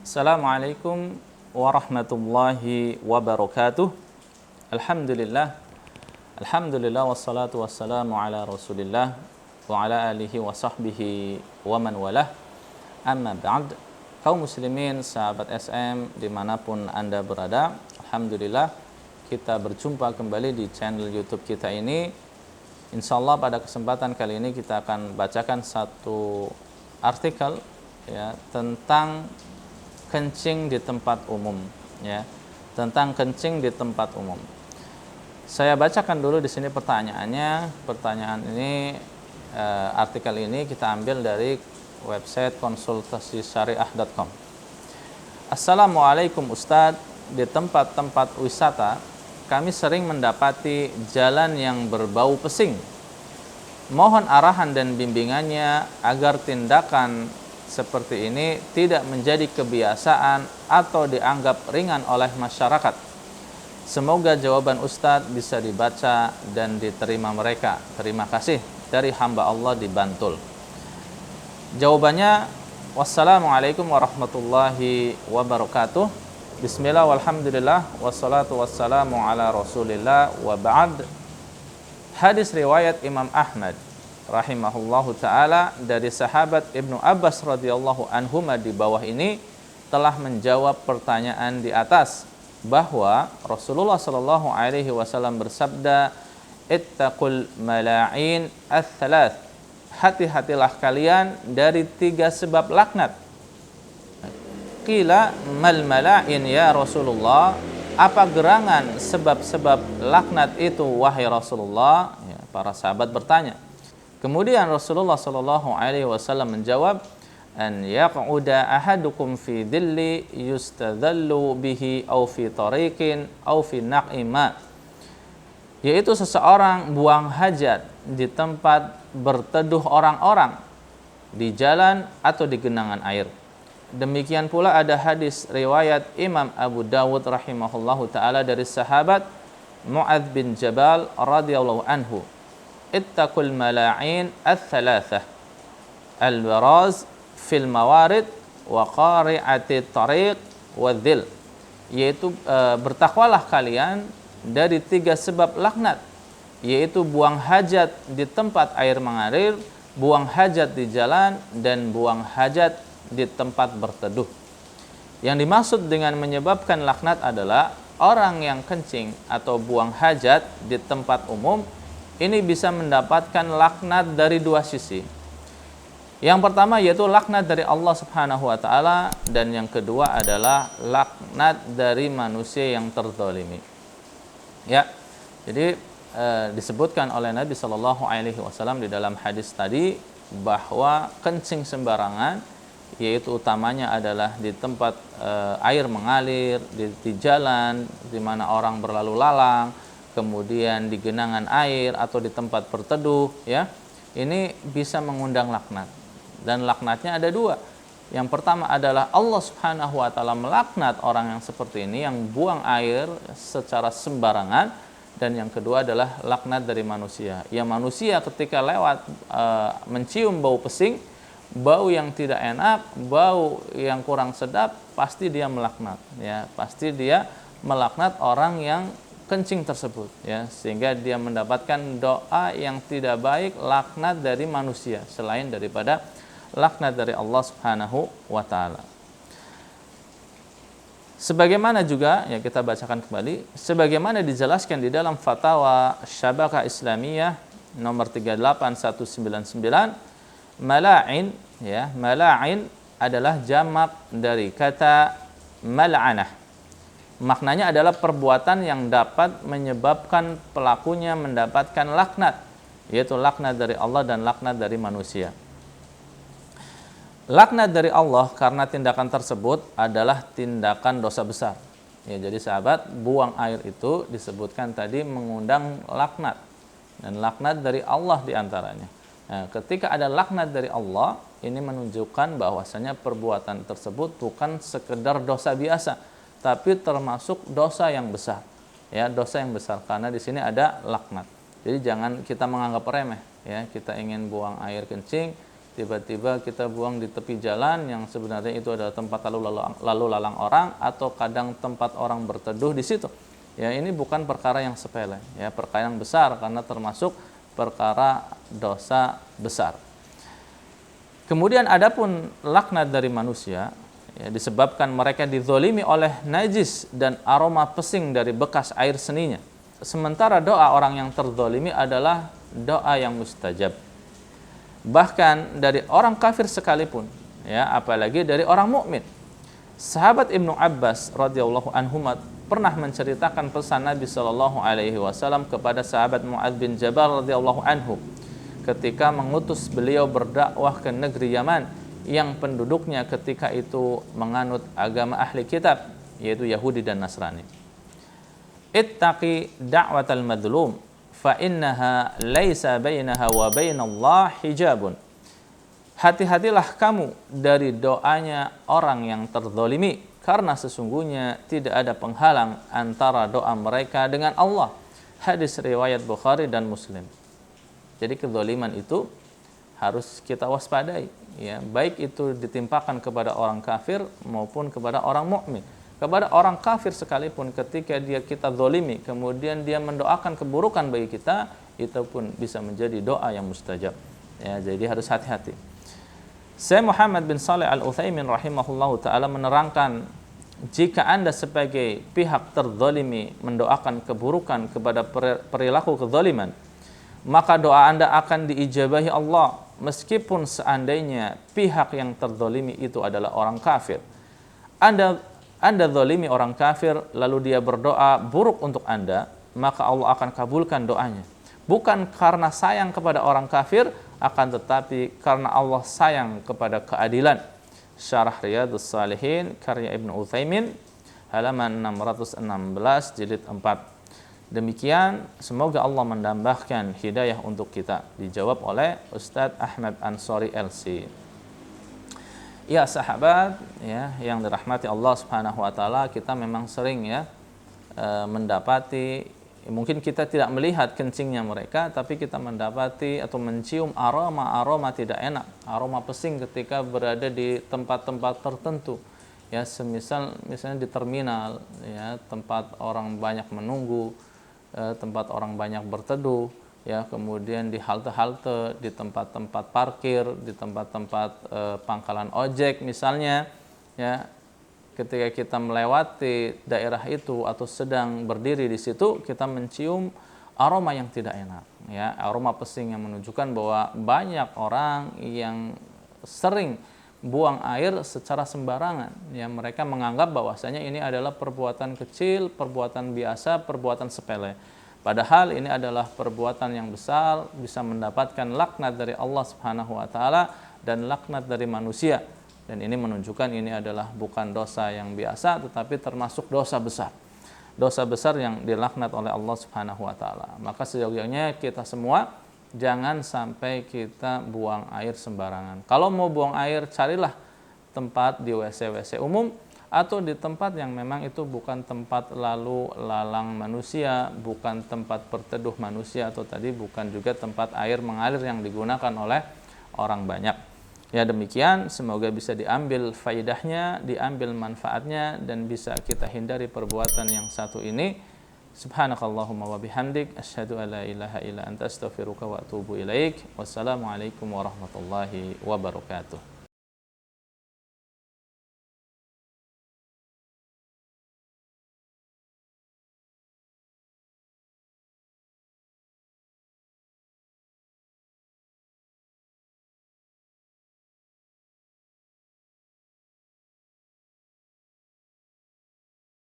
Assalamualaikum warahmatullahi wabarakatuh. Alhamdulillah. Alhamdulillah wassalatu wassalamu ala Rasulillah wa ala alihi wa sahbihi wa man walah. Amma ba'd. Kaum muslimin, sahabat SM dimanapun Anda berada, alhamdulillah kita berjumpa kembali di channel YouTube kita ini. Insyaallah pada kesempatan kali ini kita akan bacakan satu artikel ya tentang kencing di tempat umum ya, tentang kencing di tempat umum. Saya bacakan dulu di sini pertanyaannya. Pertanyaan ini artikel ini kita ambil dari website konsultasisyariah.com. Assalamualaikum Ustadz, di tempat-tempat wisata kami sering mendapati jalan yang berbau pesing. Mohon arahan dan bimbingannya agar tindakan seperti ini tidak menjadi kebiasaan atau dianggap ringan oleh masyarakat. Semoga jawaban Ustadz bisa dibaca dan diterima mereka. Terima kasih. Dari hamba Allah di Bantul. Jawabannya, wassalamualaikum warahmatullahi wabarakatuh. Bismillah walhamdulillah wassalatu wassalamu ala Rasulillah wa ba'd. Hadis riwayat Imam Ahmad rahimahullahu ta'ala dari sahabat Ibnu Abbas radhiyallahu anhuma di bawah ini telah menjawab pertanyaan di atas, bahwa Rasulullah sallallahu alaihi wasallam bersabda, ittaqul mala'in ats-tsalath, hati-hatilah kalian dari 3 sebab laknat. Qila mal mala'in ya Rasulullah, apa gerangan sebab-sebab laknat itu wahai Rasulullah? Ya, para sahabat bertanya. Kemudian Rasulullah sallallahu alaihi wasallam menjawab, an yaq'uda ahadukum fi dhilli yustadhallu bihi aw fi tariqin aw fi naqima, yaitu seseorang buang hajat di tempat berteduh orang-orang, di jalan atau di genangan air. Demikian pula ada hadis riwayat Imam Abu Dawud rahimahullahu taala dari sahabat Mu'adz bin Jabal radhiyallahu anhu, ittaqul mala'in ats-tsalatsah, al-baraz fil mawarid wa qari'ati tariq wa dhil, yaitu bertakwalah kalian dari 3 sebab laknat, yaitu buang hajat di tempat air mengalir, buang hajat di jalan, dan buang hajat di tempat berteduh. Yang dimaksud dengan menyebabkan laknat adalah orang yang kencing atau buang hajat di tempat umum ini bisa mendapatkan laknat dari 2 sisi. Yang pertama yaitu laknat dari Allah Subhanahu wa taala, dan yang kedua adalah laknat dari manusia yang terzalimi. Ya. Jadi disebutkan oleh Nabi sallallahu alaihi wasallam di dalam hadis tadi bahwa kencing sembarangan, yaitu utamanya adalah di tempat air mengalir, di jalan di mana orang berlalu lalang, kemudian di genangan air atau di tempat berteduh ya, ini bisa mengundang laknat. Dan laknatnya ada 2. Yang pertama adalah Allah Subhanahu wa taala melaknat orang yang seperti ini, yang buang air secara sembarangan. Dan yang kedua adalah laknat dari manusia. Ya, manusia ketika lewat mencium bau pesing, bau yang tidak enak, bau yang kurang sedap, pasti dia melaknat ya, pasti dia melaknat orang yang kencing tersebut ya, sehingga dia mendapatkan doa yang tidak baik, laknat dari manusia selain daripada laknat dari Allah Subhanahu wa taala. Sebagaimana juga ya, kita bacakan kembali sebagaimana dijelaskan di dalam Fatwa Syabakah Islamiyah nomor 38199, mala'in ya, mala'in adalah jamak dari kata mal'anah. Maknanya adalah perbuatan yang dapat menyebabkan pelakunya mendapatkan laknat, yaitu laknat dari Allah dan laknat dari manusia. Laknat dari Allah karena tindakan tersebut adalah tindakan dosa besar. Ya, jadi sahabat, buang air itu disebutkan tadi mengundang laknat, dan laknat dari Allah diantaranya. Nah, ketika ada laknat dari Allah, ini menunjukkan bahwasanya perbuatan tersebut bukan sekedar dosa biasa, tapi termasuk dosa yang besar. Ya, dosa yang besar karena di sini ada laknat. Jadi jangan kita menganggap remeh ya, kita ingin buang air kencing tiba-tiba kita buang di tepi jalan yang sebenarnya itu adalah tempat lalu lalang orang, atau kadang tempat orang berteduh di situ. Ya, ini bukan perkara yang sepele, ya, perkara yang besar karena termasuk perkara dosa besar. Kemudian adapun laknat dari manusia, ya, disebabkan mereka dizolimi oleh najis dan aroma pesing dari bekas air seninya. Sementara doa orang yang terzolimi adalah doa yang mustajab. Bahkan dari orang kafir sekalipun, ya, apalagi dari orang mukmin. Sahabat Ibnu Abbas radhiyallahu anhu pernah menceritakan pesan Nabi sallallahu alaihi wasallam kepada sahabat Mu'adz bin Jabal radhiyallahu anhu ketika mengutus beliau berdakwah ke negeri Yaman yang penduduknya ketika itu menganut agama ahli kitab, yaitu Yahudi dan Nasrani. Ittaqi da'watal madlum fa innaha laisa bainaha wa bainallah hijabun. Hati-hatilah kamu dari doanya orang yang terzalimi, karena sesungguhnya tidak ada penghalang antara doa mereka dengan Allah. Hadis riwayat Bukhari dan Muslim. Jadi kezaliman itu harus kita waspadai, ya, baik itu ditimpakan kepada orang kafir maupun kepada orang mukmin. Kepada orang kafir sekalipun ketika kita zalimi kemudian dia mendoakan keburukan bagi kita, itu pun bisa menjadi doa yang mustajab. Ya, jadi harus hati-hati. Syekh Muhammad bin Shalih Al-Utsaimin rahimahullahu taala menerangkan, jika Anda sebagai pihak terzalimi mendoakan keburukan kepada perilaku kezaliman, maka doa Anda akan diijabahi Allah meskipun seandainya pihak yang terzalimi itu adalah orang kafir. Anda zalimi orang kafir lalu dia berdoa buruk untuk Anda, maka Allah akan kabulkan doanya. Bukan karena sayang kepada orang kafir, akan tetapi karena Allah sayang kepada keadilan. Syarah Riyadhus Shalihin karya Ibnu Utsaimin halaman 616 jilid 4. Demikian, semoga Allah menambahkan hidayah untuk kita. Dijawab oleh Ustadz Ahmad Ansori LC. Ya sahabat, ya, yang dirahmati Allah Subhanahu wa taala, kita memang sering, ya, mendapati, mungkin kita tidak melihat kencingnya mereka, tapi kita mendapati atau mencium aroma tidak enak, aroma pesing ketika berada di tempat-tempat tertentu. Ya, misalnya di terminal, ya, tempat orang banyak menunggu, tempat orang banyak berteduh, ya, kemudian di halte-halte, di tempat-tempat parkir, di tempat-tempat pangkalan ojek misalnya, ya. Ketika kita melewati daerah itu atau sedang berdiri di situ, kita mencium aroma yang tidak enak, ya, aroma pesing yang menunjukkan bahwa banyak orang yang sering buang air secara sembarangan, ya, mereka menganggap bahwasanya ini adalah perbuatan kecil, perbuatan biasa, perbuatan sepele. Padahal ini adalah perbuatan yang besar, bisa mendapatkan laknat dari Allah Subhanahu wa taala dan laknat dari manusia. Dan ini menunjukkan ini adalah bukan dosa yang biasa, tetapi termasuk dosa besar. Dosa besar yang dilaknat oleh Allah Subhanahu wa taala. Maka sejauh-jauhnya kita semua jangan sampai kita buang air sembarangan. Kalau mau buang air, carilah tempat di WC-WC umum atau di tempat yang memang itu bukan tempat lalu lalang manusia, bukan tempat berteduh manusia, atau tadi bukan juga tempat air mengalir yang digunakan oleh orang banyak. Ya, demikian, semoga bisa diambil faidahnya, diambil manfaatnya, dan bisa kita hindari perbuatan yang satu ini. Subhanakallahumma wa bihamdik, asyhadu an la ilaha illa anta astaghfiruka wa atubu ilaik. Wassalamualaikum warahmatullahi wabarakatuh.